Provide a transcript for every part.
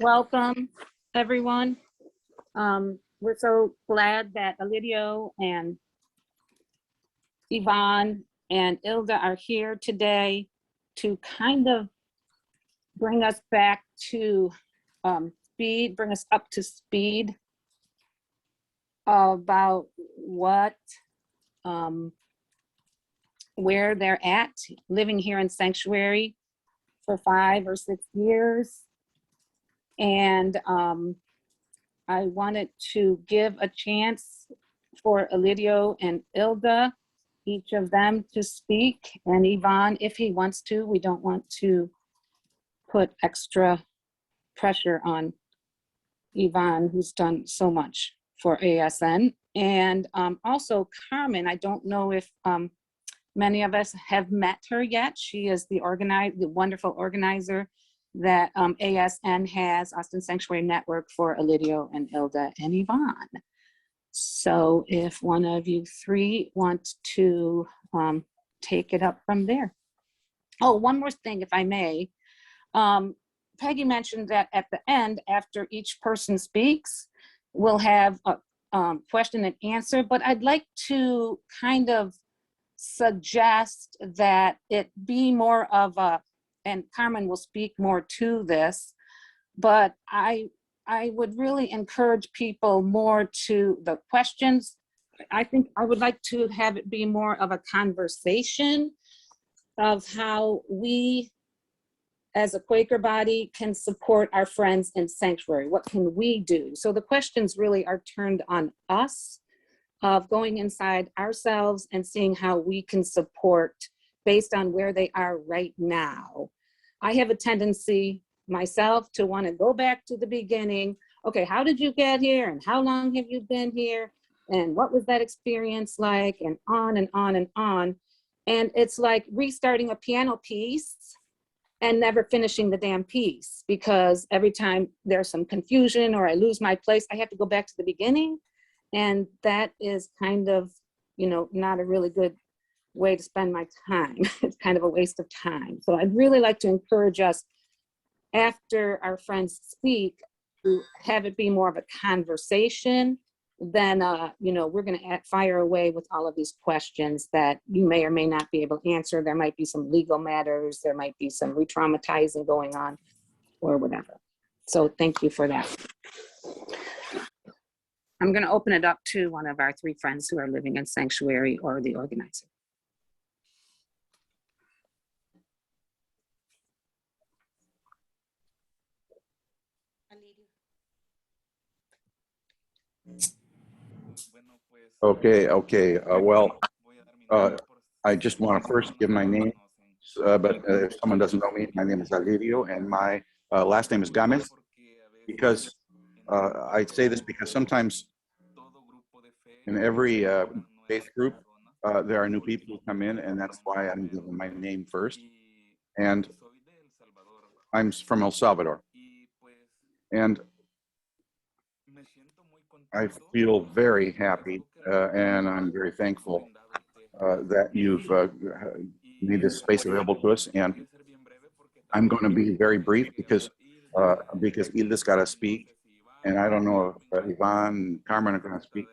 Welcome, everyone. We're so glad that Elidio and Yvonne and Ilda are here today to kind of bring us back to speed, bring us up to speed about where they're at, living here in Sanctuary for 5 or 6 years. And I wanted to give a chance for Elidio and Ilda, each of them to speak, and Yvonne, if he wants to. We don't want to put extra pressure on Yvonne, who's done so much for ASN. And also Carmen, I don't know if many of us have met her yet. She is the wonderful organizer that ASN has, Austin Sanctuary Network, for Elidio and Ilda and Yvonne. So if one of you three want to take it up from there. Oh, one more thing, if I may. Peggy mentioned that at the end, after each person speaks, we'll have a question and answer, but I'd like to kind of suggest that it be more of a, and Carmen will speak more to this, but I would really encourage people more to the questions. I think I would like to have it be more of a conversation of how we as a Quaker body can support our friends in Sanctuary. What can we do? So the questions really are turned on us, of going inside ourselves and seeing how we can support based on where they are right now. I have a tendency myself to want to go back to the beginning. Okay, how did you get here? And how long have you been here? And what was that experience like? And on and on and on. And it's like restarting a piano piece and never finishing the damn piece, because every time there's some confusion or I lose my place, I have to go back to the beginning. And that is kind of, not a really good way to spend my time. It's kind of a waste of time. So I'd really like to encourage us, after our friends speak, to have it be more of a conversation than, we're gonna fire away with all of these questions that you may or may not be able to answer. There might be some legal matters, there might be some re-traumatizing going on or whatever. So thank you for that. I'm going to open it up to one of our three friends who are living in Sanctuary or the organizer. Okay. I just want to first give my name, but if someone doesn't know me, my name is Elidio, and my last name is Gomez. Because I say this because sometimes in every faith group, there are new people who come in, and that's why I'm giving my name first. And I'm from El Salvador. And I feel very happy and I'm very thankful that you've made this space available to us. And I'm going to be very brief because Ilda's got to speak, and I don't know if Yvonne and Carmen are going to speak.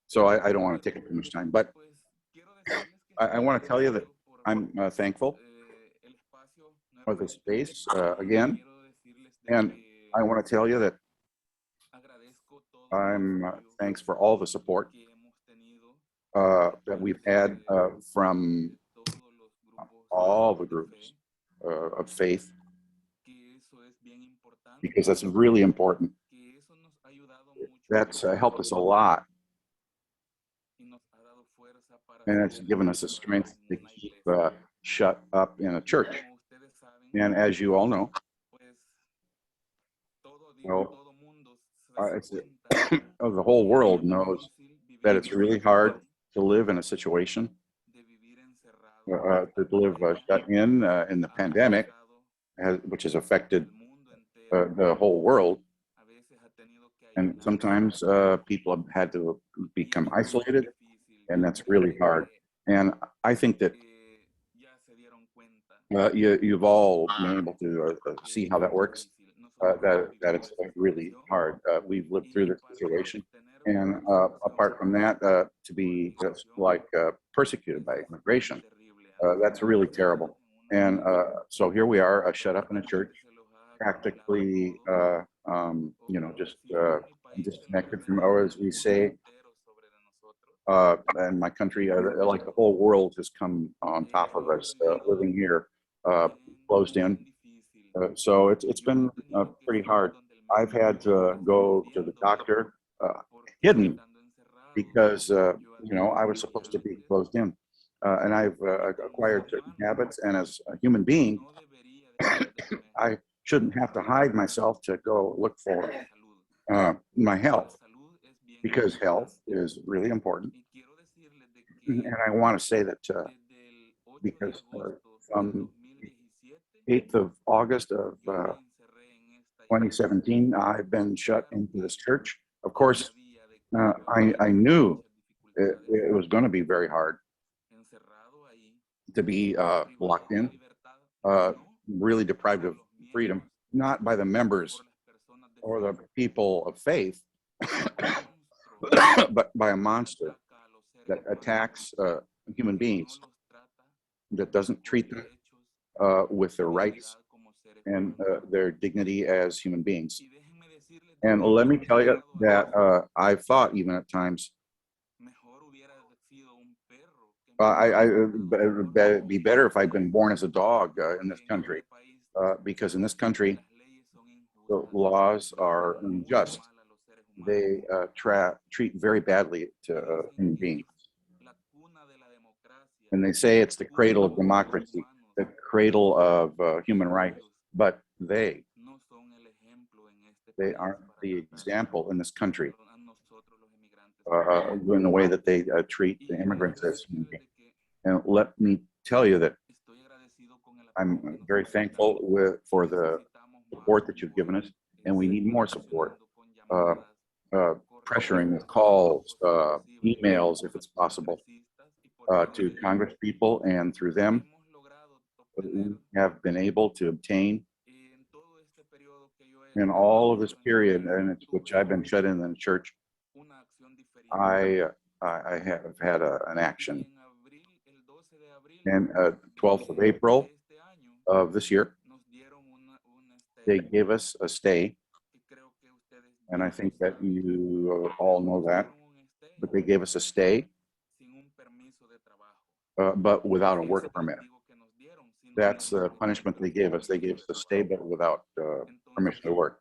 So I don't want to take up too much time, but I want to tell you that I'm thankful for the space again. And I want to tell you that I'm thanks for all the support that we've had from all the groups of faith, because that's really important. That's helped us a lot, and it's given us the strength to keep shut up in a church. And as you all know, well, the whole world knows that it's really hard to live in a situation, to live shut in the pandemic, which has affected the whole world. And sometimes people have had to become isolated, and that's really hard. And I think that you've all been able to see how that works. that it's really hard. We've lived through this situation, and apart from that, to be just like persecuted by immigration, that's really terrible. And so here we are, shut up in a church, practically, just disconnected from, or as we say, in my country, like the whole world has come on top of us, living here, closed in. So it's been pretty hard. I've had to go to the doctor hidden because I was supposed to be closed in, and I've acquired certain habits. And as a human being, I shouldn't have to hide myself to go look for my health, because health is really important. And I want to say that because from 8th of August of 2017, I've been shut into this church. Of course, I knew it was going to be very hard to be locked in, really deprived of freedom, not by the members or the people of faith, but by a monster that attacks human beings, that doesn't treat them with their rights and their dignity as human beings. And let me tell you that I thought even at times, it'd be better if I'd been born as a dog in this country, because in this country, the laws are unjust. They treat very badly to human beings. And they say it's the cradle of democracy, the cradle of human rights, but they aren't the example in this country in the way that they treat the immigrants as human beings. And let me tell you that I'm very thankful for the support that you've given us, and we need more support. Pressuring with calls, emails, if it's possible, to Congress people, and through them, we have been able to obtain in all of this period, and which I've been shut in the church. I have had an action, and 12th of April of this year, they gave us a stay, and I think that you all know that, but they gave us a stay, but without a work permit. That's the punishment they gave us. They gave us the stay, but without permission to work.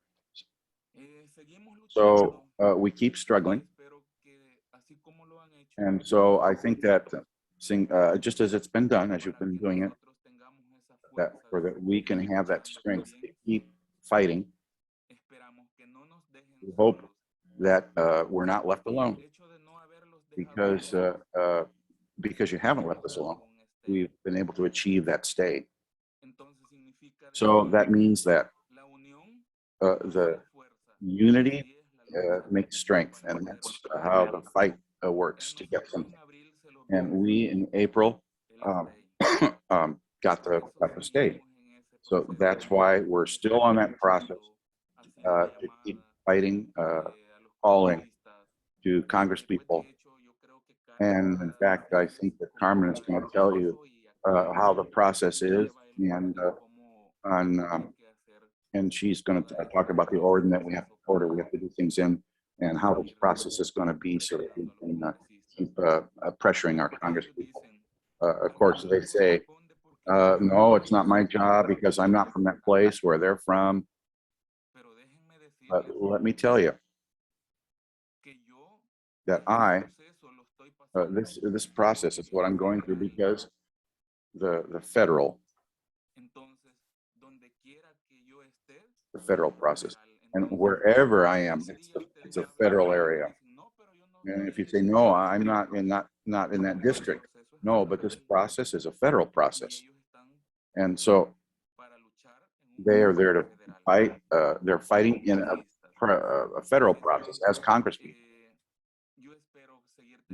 So we keep struggling. And so I think that just as it's been done, as you've been doing it, that we can have that strength to keep fighting. We hope that we're not left alone, because you haven't left us alone. We've been able to achieve that stay. So that means that the unity makes strength, and that's how the fight works to get something. And we in April got the stay. So that's why we're still on that process to keep fighting, calling to Congress people. And in fact, I think that Carmen is going to tell you how the process is, and she's going to talk about the order that we have to do things in, and how this process is going to be, so that we can keep pressuring our Congress people. Of course, they say, no, it's not my job because I'm not from that place where they're from. But let me tell you that this process is what I'm going through because the federal process, and wherever I am, it's a federal area. And if you say, no, I'm not in that district, no, but this process is a federal process. And so they are there to fight. They're fighting in a federal process as congresspeople.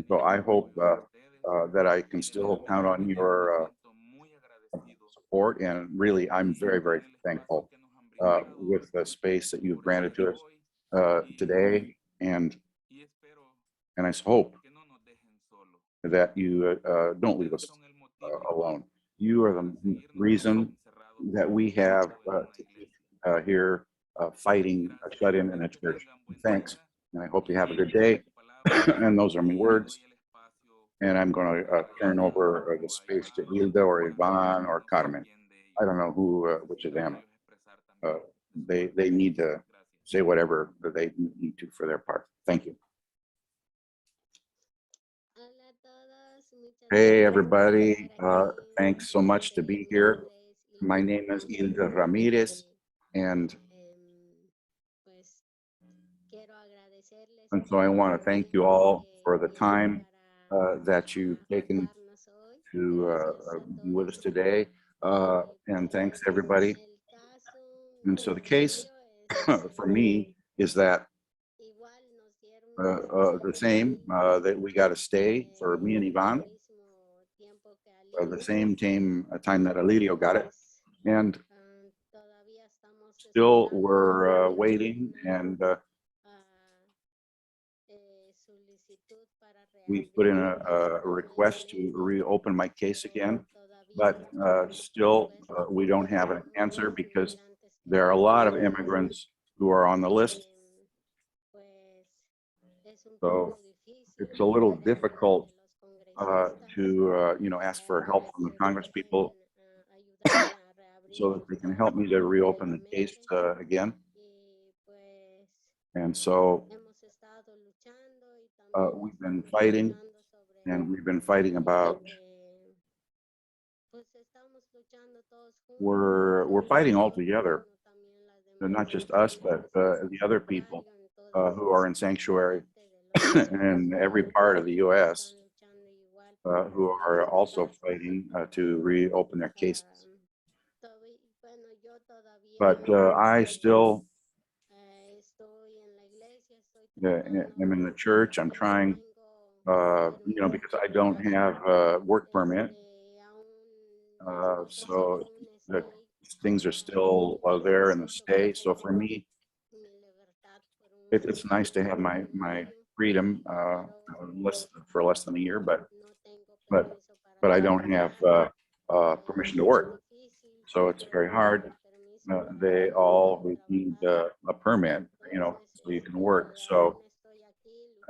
So I hope that I can still count on your support. And really, I'm very, very thankful with the space that you've granted to us today, and I hope that you don't leave us alone. You are the reason that we have here fighting shut in a church. Thanks, and I hope you have a good day. And those are my words. And I'm going to turn over the space to Hilda or Ivan or Carmen. I don't know who, which of them. They need to say whatever that they need to for their part. Thank you. Hey, everybody. Thanks so much to be here. My name is Hilda Ramirez, and so I want to thank you all for the time that you've taken to be with us today. And thanks, everybody. And so the case for me is that the same, that we got to stay for me and Ivan, the same time that Alirio got it. And still we're waiting, and we put in a request to reopen my case again, but still we don't have an answer because there are a lot of immigrants who are on the list. So it's a little difficult to ask for help from the Congress people so that they can help me to reopen the case again. And so we've been fighting, and we've been fighting about, we're fighting all together, not just us, but the other people who are in sanctuary in every part of the U.S. Who are also fighting to reopen their cases. But I still am in the church. I'm trying, because I don't have a work permit. So the things are still there in the stay. So for me, it's nice to have my freedom for less than a year, but I don't have permission to work. So it's very hard. They all need a permit, so you can work. So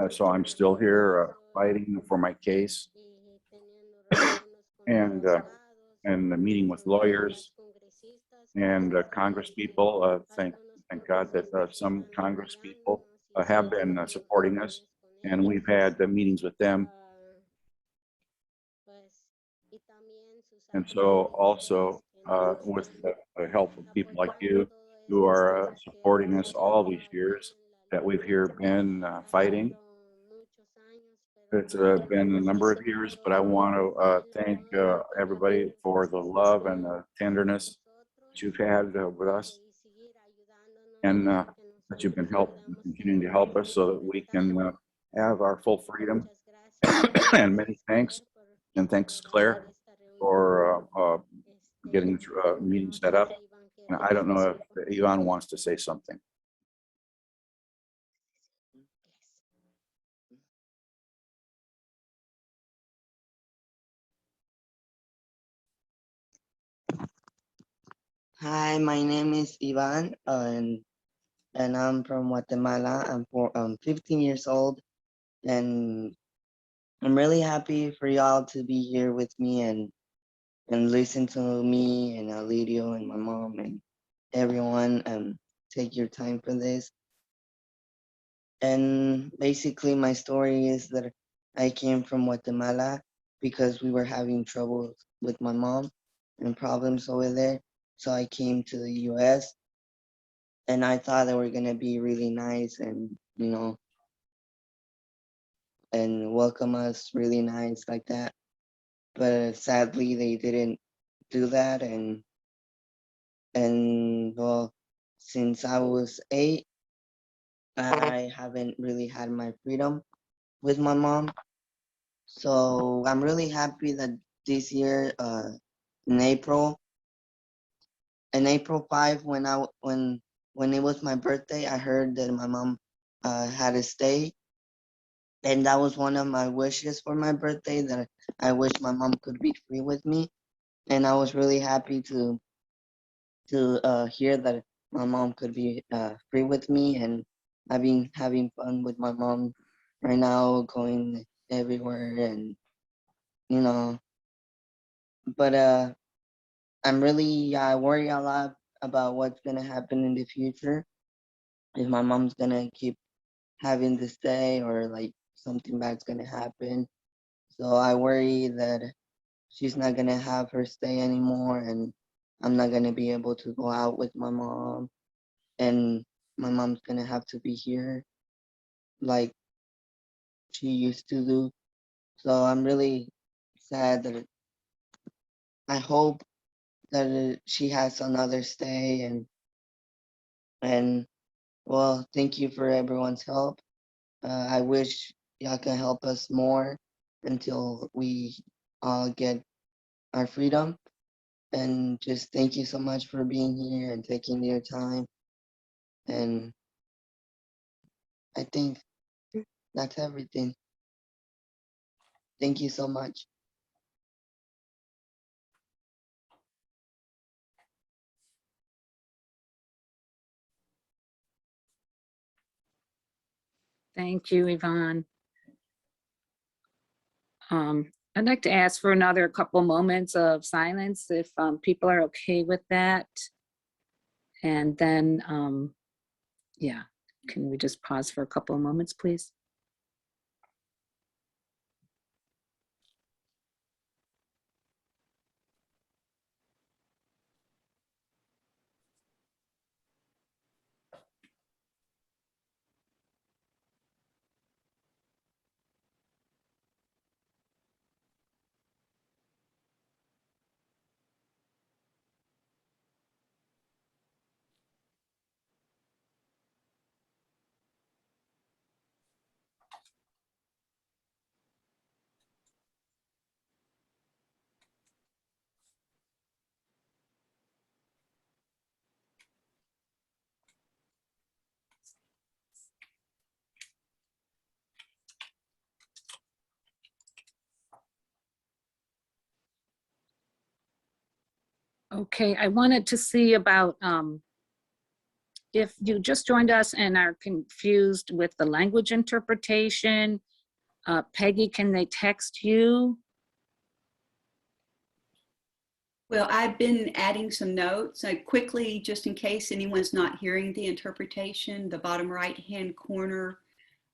I'm still here fighting for my case, and meeting with lawyers and Congress people. Thank God that some Congress people have been supporting us, and we've had meetings with them. And so also with the help of people like you who are supporting us all these years that we've here been fighting. It's been a number of years, but I want to thank everybody for the love and the tenderness that you've had with us, and that you've been continuing to help us so that we can have our full freedom. And many thanks, and thanks, Claire, for getting the meeting set up. And I don't know if Ivan wants to say something. Hi, my name is Ivan, and I'm from Guatemala. I'm 15 years old, and I'm really happy for y'all to be here with me and listen to me and Alirio and my mom and everyone and take your time for this. And basically, my story is that I came from Guatemala because we were having trouble with my mom and problems over there. So I came to the US, and I thought they were gonna be really nice and, and welcome us really nice like that. But sadly, they didn't do that. And well, since I was 8, I haven't really had my freedom with my mom. So I'm really happy that this year, in April, in April 5, when it was my birthday, I heard that my mom had to stay, and that was one of my wishes for my birthday, that I wish my mom could be free with me. And I was really happy to hear that my mom could be free with me, and I've been having fun with my mom right now, going everywhere, and you know. But I worry a lot about what's gonna happen in the future. If my mom's gonna keep having to stay, or like something bad's gonna happen. So I worry that she's not gonna have her stay anymore, and I'm not gonna be able to go out with my mom, and my mom's gonna have to be here like she used to do. So I'm really sad that I hope that she has another stay, and well, thank you for everyone's help. I wish y'all can help us more until we all get our freedom. And just thank you so much for being here and taking your time. And I think that's everything. Thank you so much. Thank you, Yvonne. I'd like to ask for another couple moments of silence if people are okay with that. And then, yeah, can we just pause for a couple of moments, please? Okay, I wanted to see about if you just joined us and are confused with the language interpretation, Peggy, can they text you? Well, I've been adding some notes. I quickly, just in case anyone's not hearing the interpretation, the bottom right-hand corner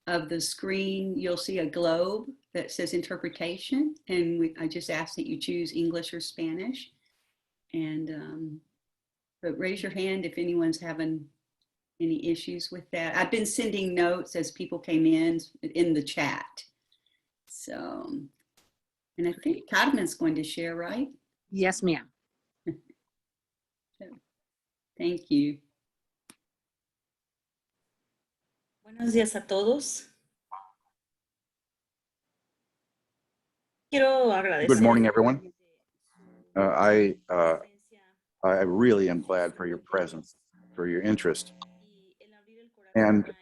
of the screen, you'll see a globe that says interpretation. And I just ask that you choose English or Spanish. And, but raise your hand if anyone's having any issues with that. I've been sending notes as people came in the chat. So, and I think Carmen's going to share, right? Yes, ma'am. Thank you. Buenos días a todos. Quiero agradecer. Good morning, everyone. I really am glad for your presence, for your interest, and to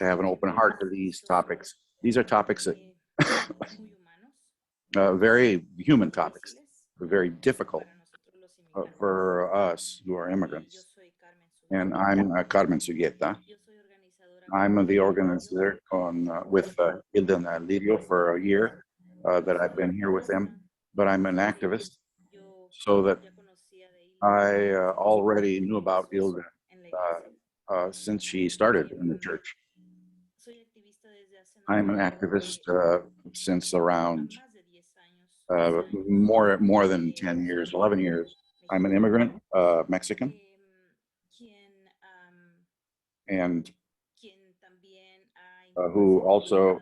have an open heart to these topics. These are topics that very human topics, very difficult for us who are immigrants. And I'm Carmen Sugueta. I'm the organizer with Hilda and Lirio for a year that I've been here with them, but I'm an activist, so that I already knew about Hilda since she started in the church. I'm an activist since around more than 10 years, 11 years. I'm an immigrant, Mexican, and who also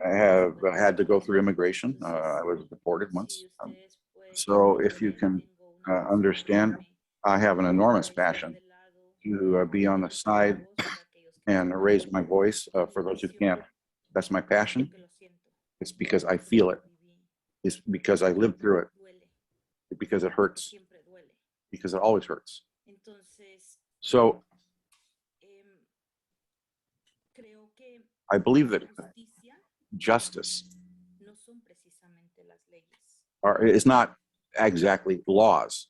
have had to go through immigration. I was deported once. So if you can understand, I have an enormous passion to be on the side and raise my voice for those who can't. That's my passion. It's because I feel it. It's because I lived through it. because it hurts, siempre duele. because it always hurts. Entonces, So em, creo que I believe that la justicia justice no son precisamente las leyes. is not exactly laws.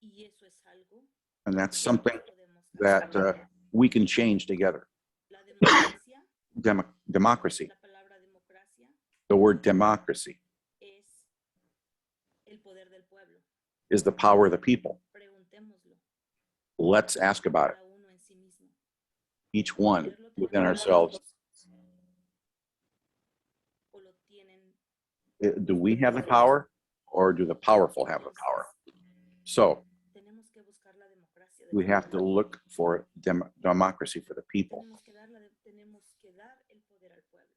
Y eso es algo And that's que something podemos that cambiar. we can change together. La democracia, Democracy, la palabra democracia the word democracy es el poder del pueblo. is the power of the people. Preguntémoslo Let's ask about it, cada uno en sí mismo. each one ¿Poderlo within tenemos ourselves. o lo tienen Do we have the power or do the powerful have the power? So tenemos que buscar la democracia del we have to pueblo. look for democracy for the people. Tenemos que dar el poder al pueblo.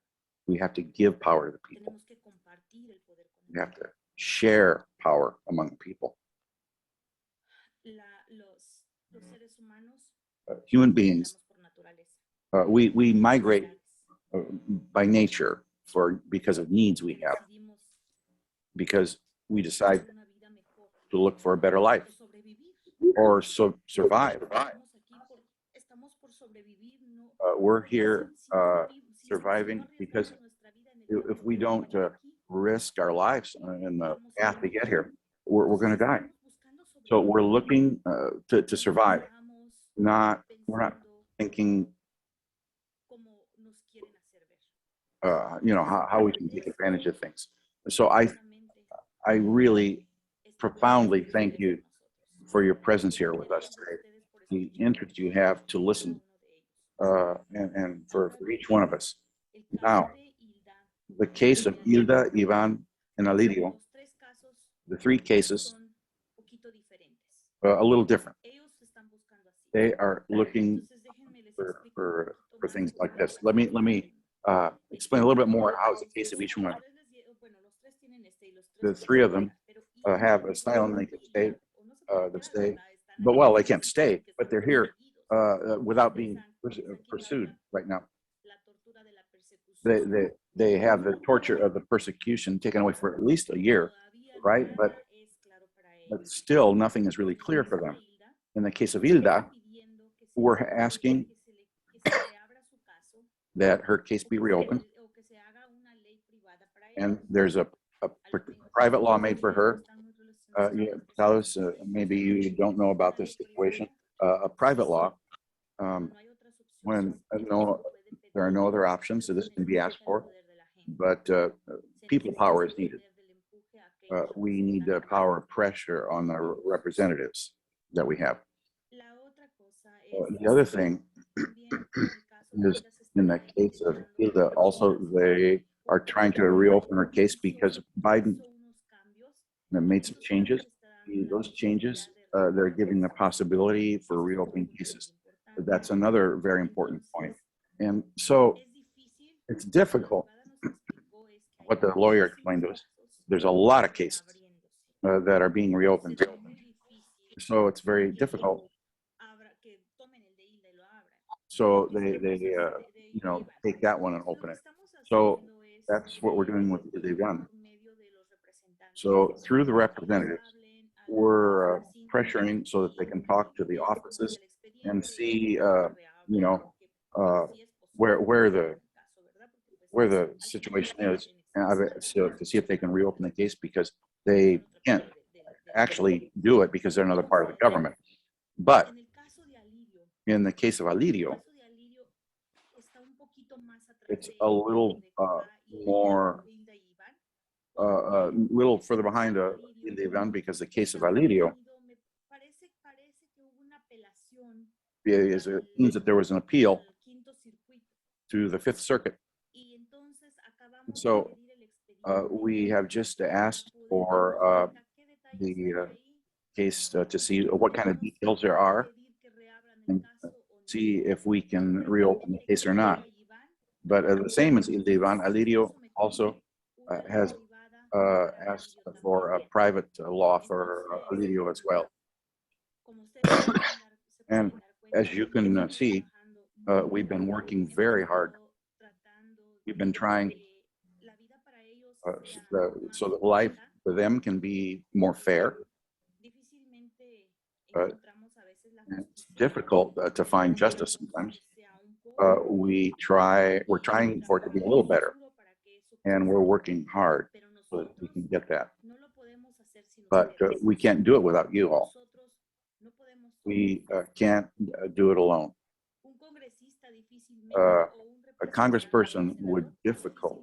We have to give power to the people. Tenemos que compartir el poder con We el have pueblo. to share power among people. Los seres humanos Human beings, migramos por naturaleza. we migrate Necesidades. by nature because of needs we have, Decidimos because we decide hacer una vida mejor to look for a better life o sobrevivir. or survive. Estamos por sobrevivir, no. We're here Si no si surviving no arriesgamos because nuestra vida en el if camino we para don't llegar aquí, risk our lives in the vamos a path to morir. get here, we're going to die. Estamos buscando So we're sobrevivir. looking to survive, Estamos we're not pensando thinking, cómo nos quieren hacer ver. how we can take advantage of things. So I really profoundly thank you for your presence here with us today, the interest you have to listen, and for each one of us. Now, the case of Hilda, Ivan, and Alirio, the three cases, a little different. They are looking for things like this. Let me explain a little bit more how it's the case of each one. The three of them have asylum, they can stay, but well, they can't stay, but they're here without being pursued right now. They have the torture of the persecution taken away for at least a year, right? But still, nothing is really clear for them. In the case of Hilda, we're asking that her case be reopened, and there's a private law made for her. Carlos, maybe you don't know about this situation. A private law, when there are no other options, so this can be asked for, but people power is needed. We need the power of pressure on the representatives that we have. The other thing is, in the case of Hilda, also they are trying to reopen her case because Biden made some changes. Those changes, they're giving the possibility for reopening cases. That's another very important point. And so it's difficult. What the lawyer explained to us, there's a lot of cases that are being reopened. So it's very difficult. So they take that one and open it. So that's what we're doing with the Ivan. So through the representatives, we're pressuring so that they can talk to the offices and see, where the situation is, and so to see if they can reopen the case, because they can't actually do it because they're another part of the government. But in the case of Alirio, it's a little more, a little further behind the Ivan, because the case of Alirio it means that there was an appeal to the Fifth Circuit. So we have just asked for the case to see what kind of details there are and see if we can reopen the case or not. But the same as Ivan, Alirio also has asked for a private law for Alirio as well. And as you can see, we've been working very hard. We've been trying so that life for them can be more fair, It's difficult to find justice sometimes. We're trying for it to be a little better, and we're working hard so that we can get that. But we can't do it without you all. We can't do it alone. A congressperson would difficult,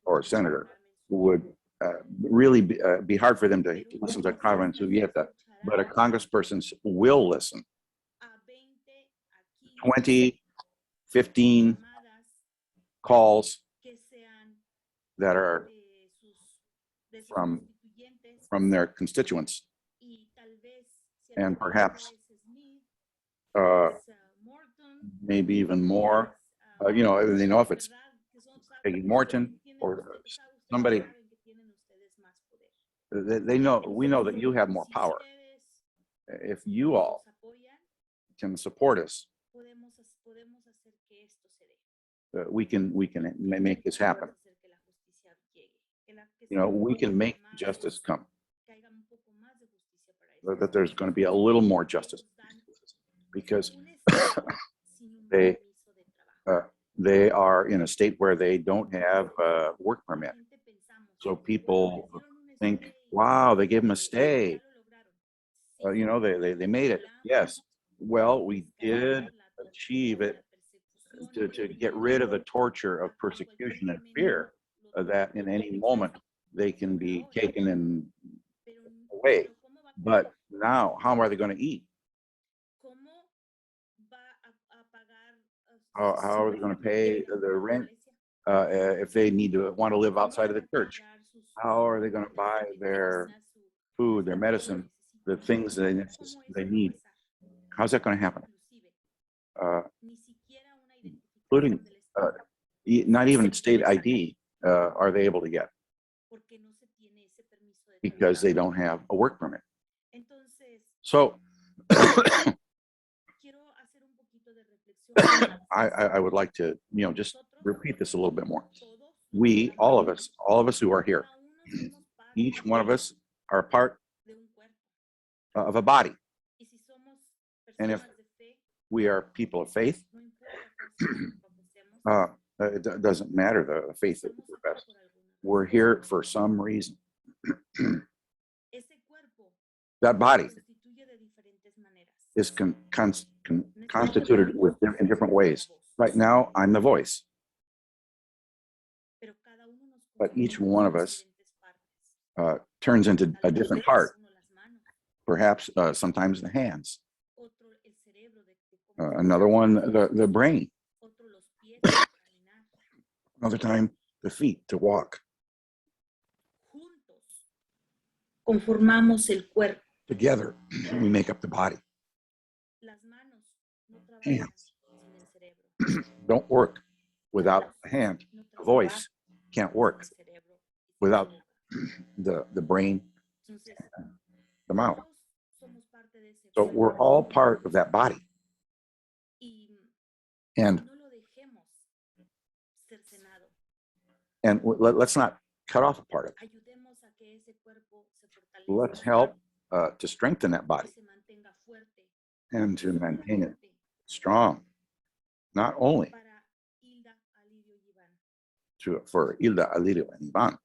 or a senator, would really be hard for them to listen to a Carmen Subieta, but a congressperson will listen. 20, 15 calls that are from their constituents, and perhaps maybe even more. You know, they know if it's Peggy Morton or somebody, they know, we know that you have more power. If you all can support us, we can make this happen. You know, we can make justice come. That there's going to be a little more justice, because they are in a state where they don't have a work permit. So people think, wow, they gave them a stay. You know, they made it. Yes. Well, we did achieve it to get rid of the torture of persecution and fear that in any moment they can be taken and away. But now, how are they going to eat? How are they going to pay the rent if they want to live outside of the church? How are they going to buy their food, their medicine, the things they need? How's that going to happen? Including not even state ID are they able to get, because they don't have a work permit. So I would like to, you know, just repeat this a little bit more. We, all of us who are here, each one of us are a part of a body. And if we are people of faith, it doesn't matter the faith that we profess. We're here for some reason. That body is constituted in different ways. Right now, I'm the voice. But each one of us turns into a different part. Perhaps sometimes the hands. Another one, the brain. Another time, the feet to walk. Conformamos el cuerpo. Together, we make up the body. Hands don't work without the hand. The voice can't work without the brain, the mouth. So we're all part of that body. And let's not cut off a part of it. Let's help to strengthen that body and to maintain it strong, not only for Hilda, Alirio, and Ivan,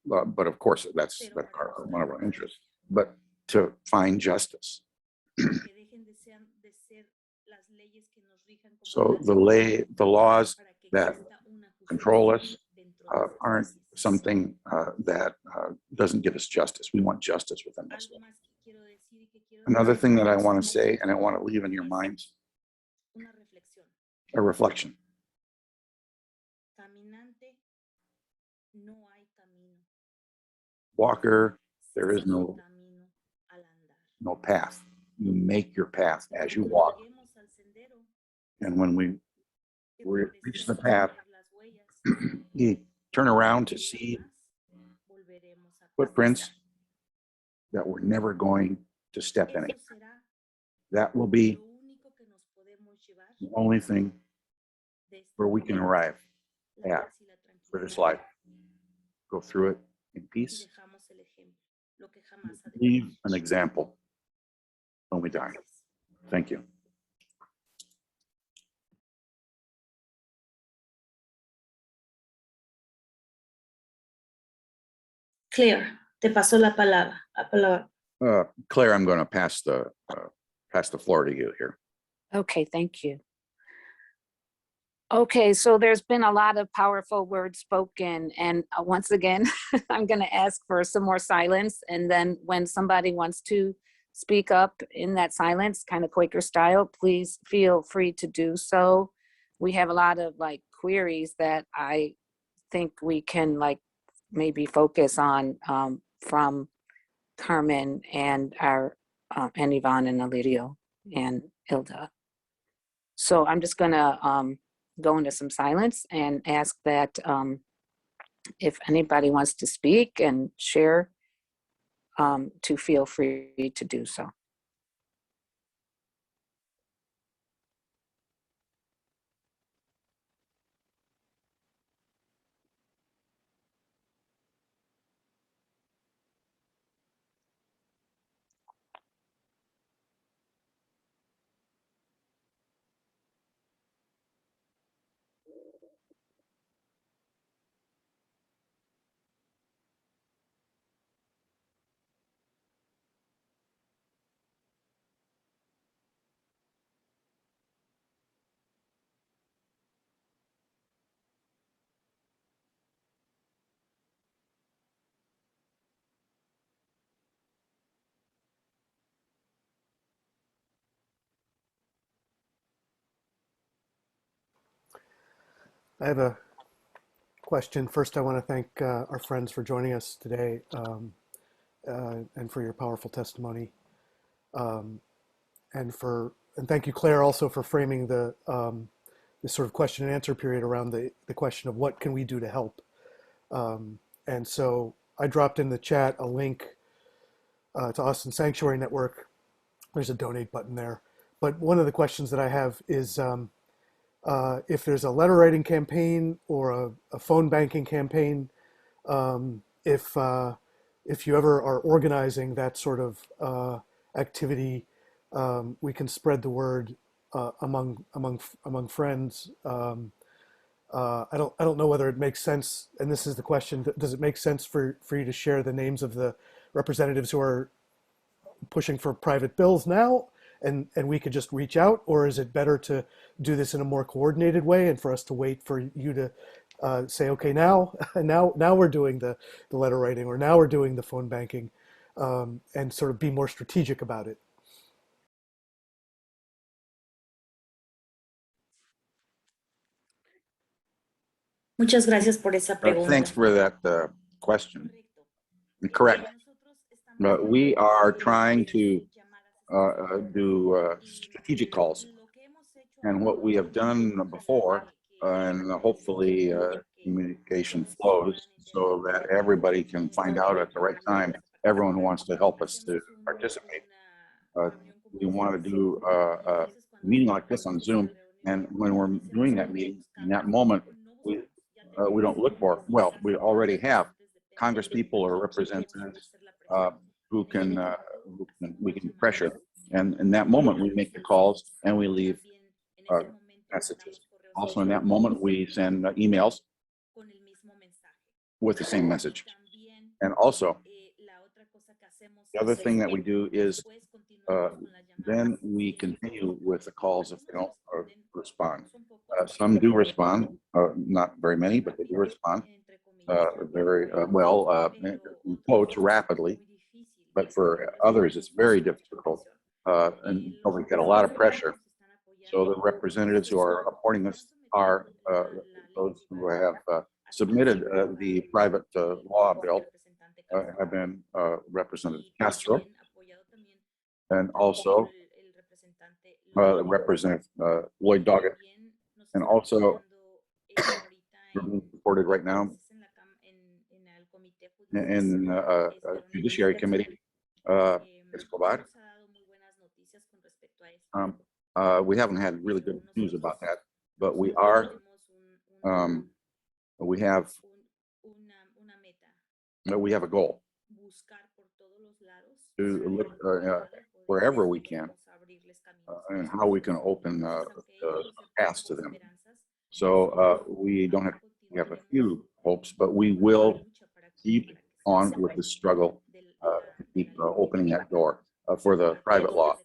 but of course that's one of our interests, but to find justice. So the laws that control us aren't something that doesn't give us justice. We want justice within us. Another thing that I want to say, and I want to leave in your minds, a reflection. Walker, there is no path. You make your path as you walk. And when we reach the path, you turn around to see footprints that we're never going to step in it. That will be the only thing where we can arrive at for this life. Go through it in peace lo que jamás ha de leave olvidar. an example when we die. Thank you. Claire, te paso la palabra. Claire, I'm going to pass the floor to you here. Okay, thank you. Okay, so there's been a lot of powerful words spoken, and once again, I'm going to ask for some more silence. And then when somebody wants to speak up in that silence, kind of Quaker style, please feel free to do so. We have a lot of like queries that I think we can like maybe focus on from Carmen and our and Yvonne and Alirio and Hilda. So I'm just gonna go into some silence and ask that if anybody wants to speak and share, to feel free to do so. I have a question. First, I want to thank our friends for joining us today and for your powerful testimony. And thank you, Claire, also for framing the this sort of question and answer period around the question of what can we do to help. And so I dropped in the chat a link to Austin Sanctuary Network. There's a donate button there. But one of the questions that I have is if there's a letter writing campaign or a phone banking campaign, if you ever are organizing that sort of activity, we can spread the word among friends. I don't know whether it makes sense, and this is the question: does it make sense for you to share the names of the representatives who are pushing for private bills now, and we could just reach out, or is it better to do this in a more coordinated way and for us to wait for you to say, okay, now we're doing the letter writing, or now we're doing the phone banking, and sort of be more strategic about it? Muchas gracias por esa pregunta. Thanks for that question. Correct. We are trying to do strategic calls. And what we have done before, and hopefully communication flows so that everybody can find out at the right time, everyone who wants to help us to participate. We want to do a meeting like this on Zoom. And when we're doing that meeting, in that moment, we don't look for, well, we already have Congress people or representatives who we can pressure. And in that moment, we make the calls and we leave messages. Also, in that moment, we send emails with the same message. And also, the other thing that we do is then we continue with the calls if they don't respond. Some do respond, not very many, but they do respond very well, in quotes, rapidly. But for others, it's very difficult, and we get a lot of pressure. So the representatives who are supporting us are those who have submitted the private law bill, have been Representative Castro, and also Representative Lloyd Doggett, and also reported right now in Judiciary Committee, Escobar. We haven't had really good news about that, but we are. We have a goal, to look wherever we can and how we can open paths to them. So we don't have, we have a few hopes, but we will keep on with the struggle to keep opening that door for the private law,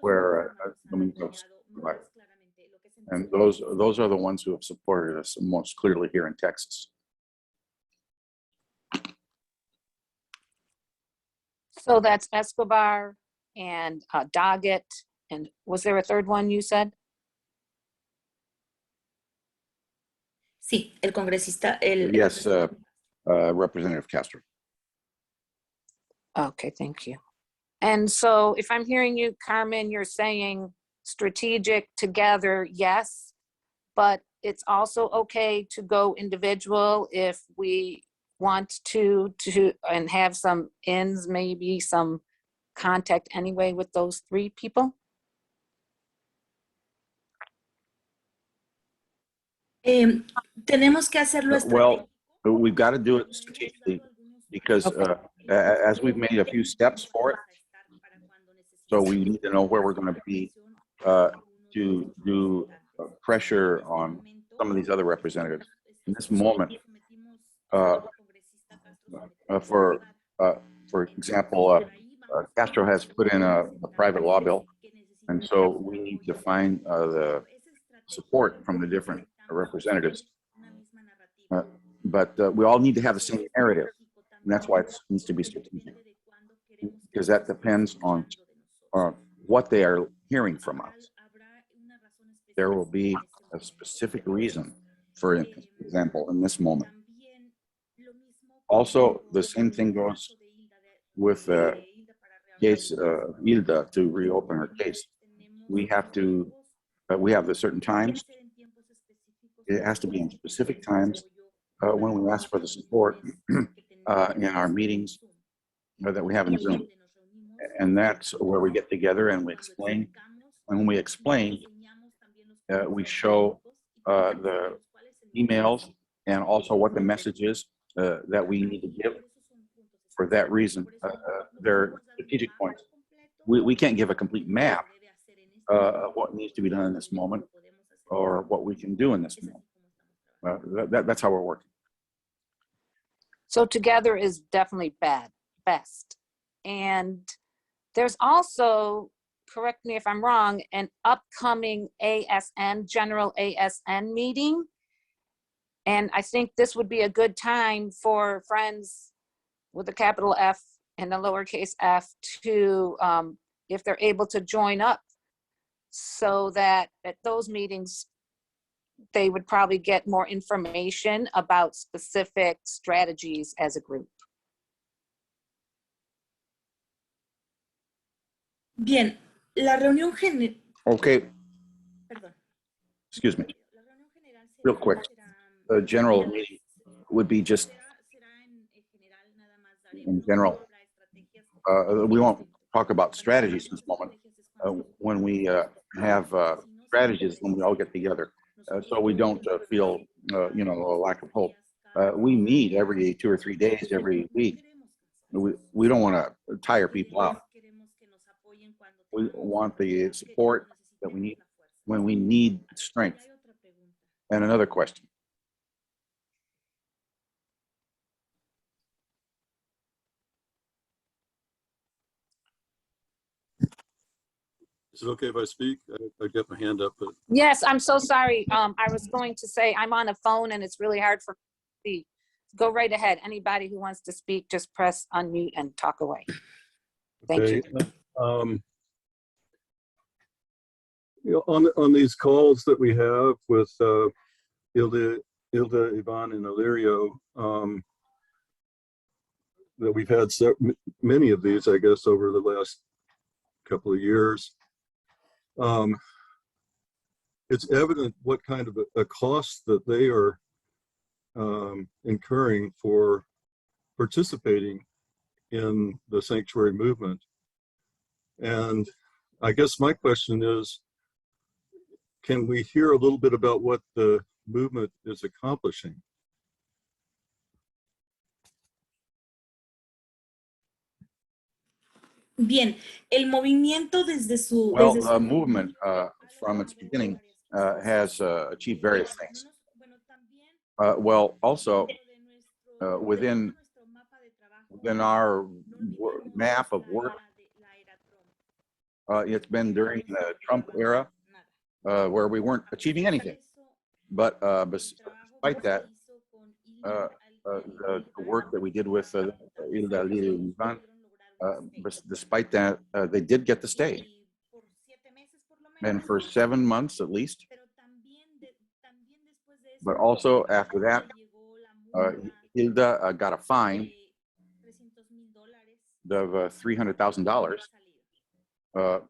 where Domingos, right. And those are the ones who have supported us most clearly here in Texas. So that's Escobar and Doggett, and was there a third one you said? Sí, el congresista, el Yes, Representative Castro. Okay, thank you. And so if I'm hearing you, Carmen, you're saying strategic together, yes, but it's also okay to go individual if we want to and have some ins, maybe some contact anyway with those three people? tenemos que hacerlo Well, we've got to do it strategically because as we've made a few steps for it, so we need to know where we're going to be to do pressure on some of these other representatives. In this moment, for example, Castro has put in a private law bill, and so we need to find the support from the different representatives. But we all need to have the same narrative, and that's why it needs to be strategic, because that depends on what they are hearing from us. There will be a specific reason, for example, in this moment. Also, the same thing goes with the case Hilda to reopen her case. We have to, we have the certain times. It has to be in specific times when we ask for the support in our meetings that we have in Zoom. And that's where we get together and we explain. And when we explain, we show the emails and also what the message is that we need to give for that reason. They're strategic points. We can't give a complete map of what needs to be done in this moment or what we can do in this moment. That's how we're working. So together is definitely best. And there's also, correct me if I'm wrong, an upcoming ASN, general ASN meeting. And I think this would be a good time for friends with a capital F and a lowercase f to, if they're able to join up, so that at those meetings, they would probably get more information about specific strategies as a group. Bien, la reunión general. Okay, Perdón. excuse me, real quick. The general meeting would be just in general. We won't talk about strategies in this moment. When we have strategies, when we all get together, so we don't feel, you know, a lack of hope. We meet every 2 or 3 days, every week. We don't want to tire people out. We want the support that we need when we need strength. And another question. Is it okay if I speak? I got my hand up, but Yes, I'm so sorry. I was going to say I'm on a phone and it's really hard for me to speak. Go right ahead. Anybody who wants to speak, just press unmute and talk away. Thank you. You know, on these calls that we have with Hilda, Ivan, and Illyrio, that we've had many of these, I guess, over the last couple of years. It's evident what kind of a cost that they are incurring for participating in the sanctuary movement. And I guess my question is, can we hear a little bit about what the movement is accomplishing? Bien, el movimiento desde su Well, desde the su movement nacimiento ha from its logrado beginning varias cosas. has achieved various Pero things. bueno, también Well, also dentro de nuestro dentro de within nuestro mapa de trabajo, our no olvidemos map of la work, era Trump. it's been during the Trump era Nada. where we weren't A achieving pesar de anything. eso, But el trabajo que despite se that, hizo con Hilda the work that we did with Hilda Lidio and Ivan, pudieron lograr un despite that, they did get to stay. Y por 7 meses por lo And menos, for 7 months at least, pero también después de eso, but also after that, llegó la multa Hilda got a fine de $300,000 of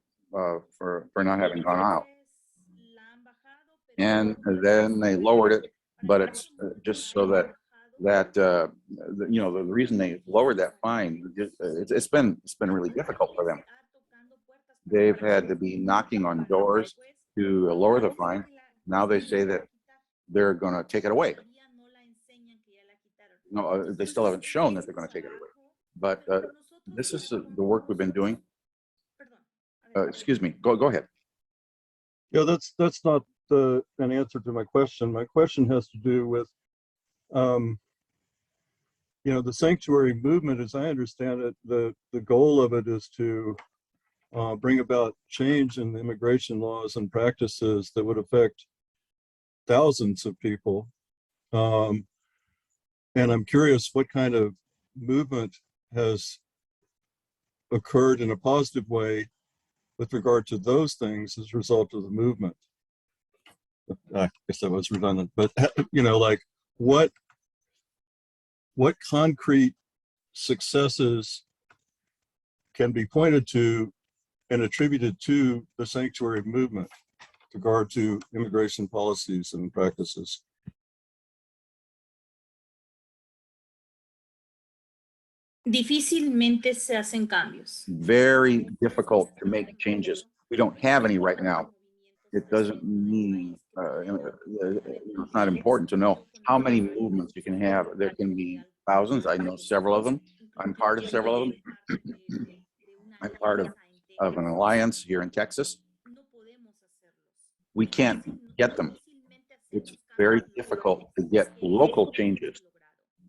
$300,000 for not having gone out. la han bajado, pero And then they lowered it, but it's just so that the reason they lowered that fine, it's been really difficult for them. They've had to be knocking on doors to lower the fine. Now they say that they're going to take it away. No, they still haven't shown that they're going to take it away. But this is the work we've been doing. Excuse me. Go ahead. Yeah, that's not an answer to my question. My question has to do with, the sanctuary movement, as I understand it, the goal of it is to bring about change in immigration laws and practices that would affect thousands of people. And I'm curious what kind of movement has occurred in a positive way with regard to those things as a result of the movement. I guess that was redundant, but like what concrete successes can be pointed to and attributed to the sanctuary movement with regard to immigration policies and practices? Difícilmente se hacen cambios. Very difficult to make changes. We don't have any right now. It doesn't mean it's not important to know how many movements you can have. There can be thousands. I know several of them. I'm part of several of them. I'm part of an alliance here in Texas. We can't get them. It's very difficult to get local changes.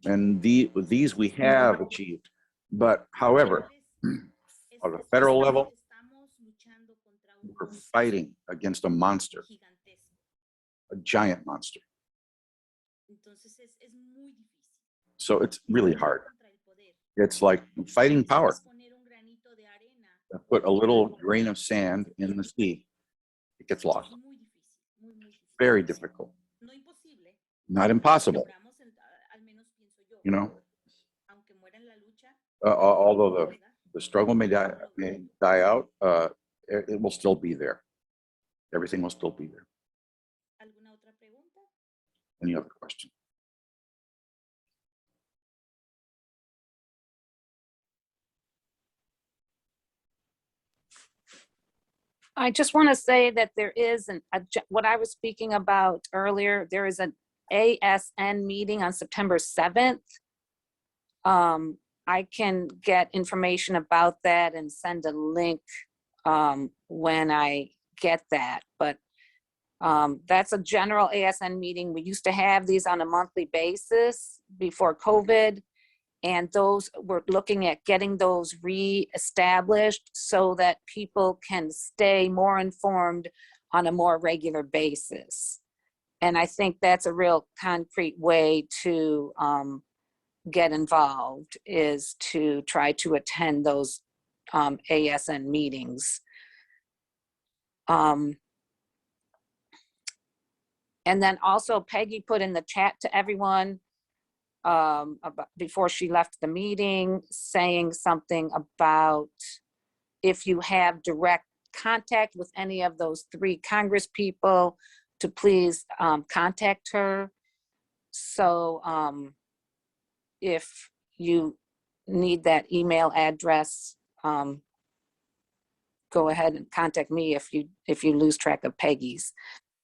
And these we have achieved. But however, on the federal level, we're fighting against a monster, a giant monster. So it's really hard. It's like fighting power. Put a little grain of sand in the sea, it gets lost. Very difficult. Not impossible. Although the struggle may die out, it will still be there. Everything will still be there. Any other question? I just want to say that there is what I was speaking about earlier, there is an ASN meeting on September 7th. I can get information about that and send a link when I get that, but that's a general ASN meeting. We used to have these on a monthly basis before COVID, and those we're looking at getting those re-established so that people can stay more informed on a more regular basis. And I think that's a real concrete way to get involved, is to try to attend those ASN meetings. And then also Peggy put in the chat to everyone about, before she left the meeting, saying something about if you have direct contact with any of those 3 Congress people, to please contact her. So if you need that email address, go ahead and contact me if you lose track of Peggy's.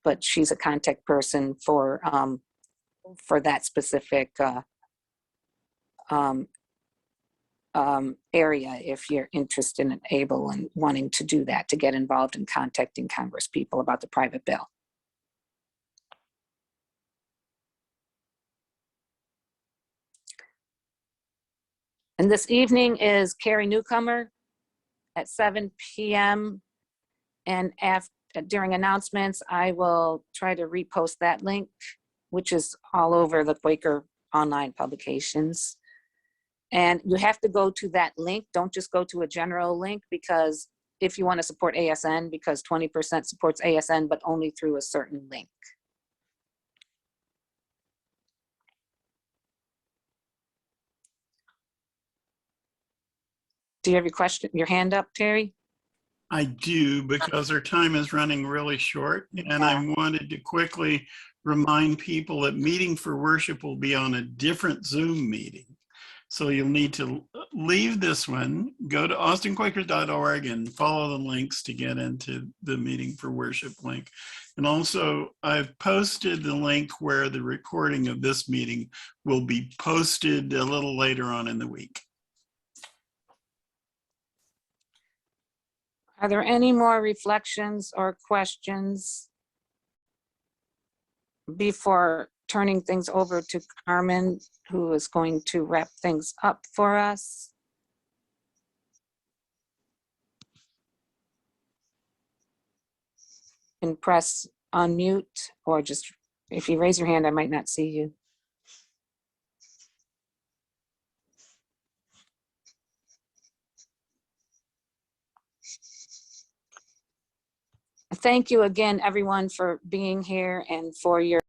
But she's a contact person for that specific area if you're interested and able and wanting to do that, to get involved in contacting Congress people about the private bill. And this evening is Carrie Newcomer at 7 p.m. And during announcements, I will try to repost that link, which is all over the Quaker online publications. And you have to go to that link. Don't just go to a general link, because if you want to support ASN, because 20% supports ASN, but only through a certain link. Do you have your question, your hand up, Terry? I do, because our time is running really short, and I wanted to quickly remind people that Meeting for Worship will be on a different Zoom meeting. So you'll need to leave this one, go to austinquakers.org and follow the links to get into the Meeting for Worship link. And also, I've posted the link where the recording of this meeting will be posted a little later on in the week. Are there any more reflections or questions before turning things over to Carmen, who is going to wrap things up for us? And press unmute, or just, if you raise your hand, I might not see you. Thank you again, everyone, for being here and for your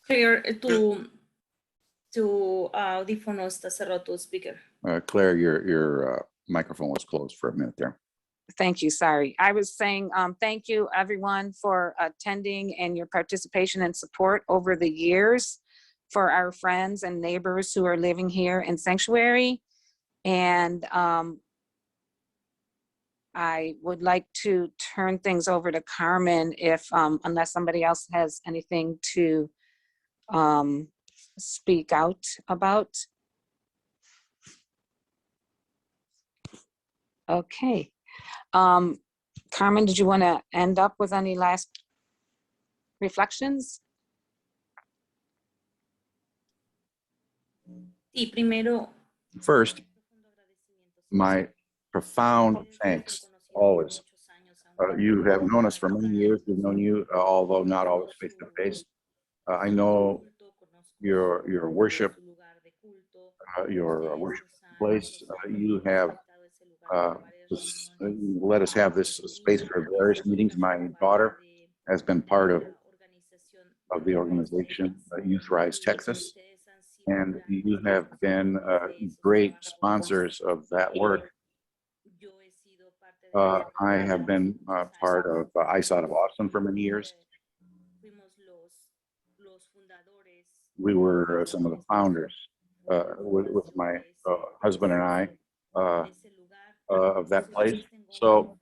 Claire, tu audífono está cerrado, tu speaker. Claire, your microphone was closed for a minute there. Thank you. Sorry. I was saying thank you, everyone, for attending and your participation and support over the years for our friends and neighbors who are living here in Sanctuary. And I would like to turn things over to Carmen if, unless somebody else has anything to speak out about. Okay. Carmen, did you want to end up with any last reflections? Sí, primero. First, my profound thanks always. You have known us for many years. We've known you, although not always face to face. I know your worship, your worship place. You have let us have this space for various meetings. My daughter has been part of the organization, Youth Rise Texas, and you have been great sponsors of that work. I have been part of ISOT of Austin for many years. We were some of the founders with my husband and I of that place. So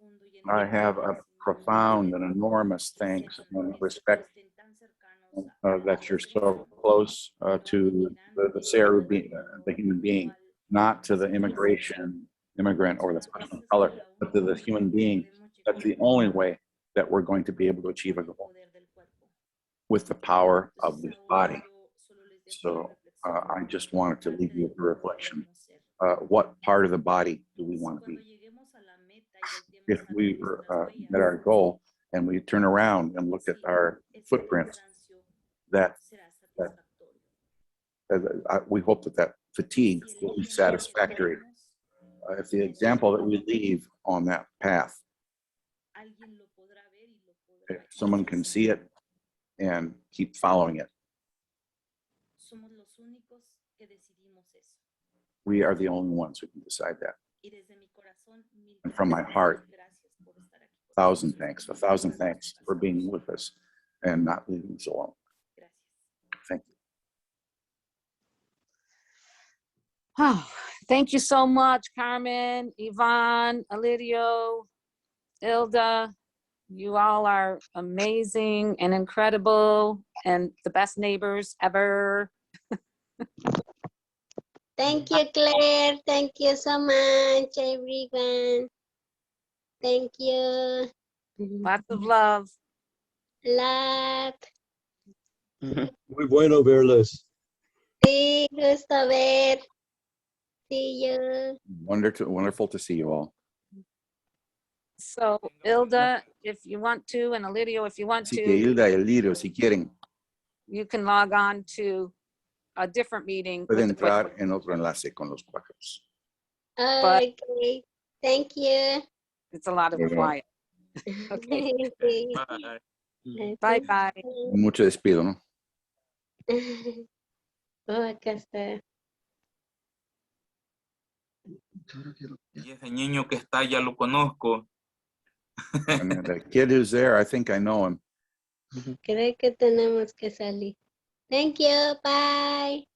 I have a profound and enormous thanks and respect that you're so close to the Seru, the human being, not to the immigrant or the person of color, but to the human being. That's the only way that we're going to be able to achieve a goal, with the power of this body. So I just wanted to leave you with a reflection. What part of the body do we want to be? If we met our goal and we turn around and look at our footprints, we hope that fatigue will be satisfactory. If the example that we leave on that path, if someone can see it and keep following it, we are the only ones who can decide that. And from my heart, a thousand thanks for being with us and not leaving us alone. Thank you. Oh, thank you so much, Carmen, Yvonne, Alidio, Ilda, You all are amazing and incredible and the best neighbors ever. Thank you, Claire. Thank you so much, everyone. Thank you. Lots of love. Love. Muy bueno verles. Sí, gusto ver. See you. Wonderful to see you all. So Ilda, if you want to, and Elidio, if you want Así que to, Hilda y Elirio, si quieren, you can log on to a different meeting. with pueden the entrar Quaker. en otro enlace con los cuáqueros. Okay. Thank you. It's a lot of Bueno. quiet. Okay. Sí. Bye bye. Mucho despido, ¿no? Oh, acá está. Y ese niño que está, ya lo conozco. And the kid who's there, I think I know him. Creo que tenemos que salir. Thank you. Bye.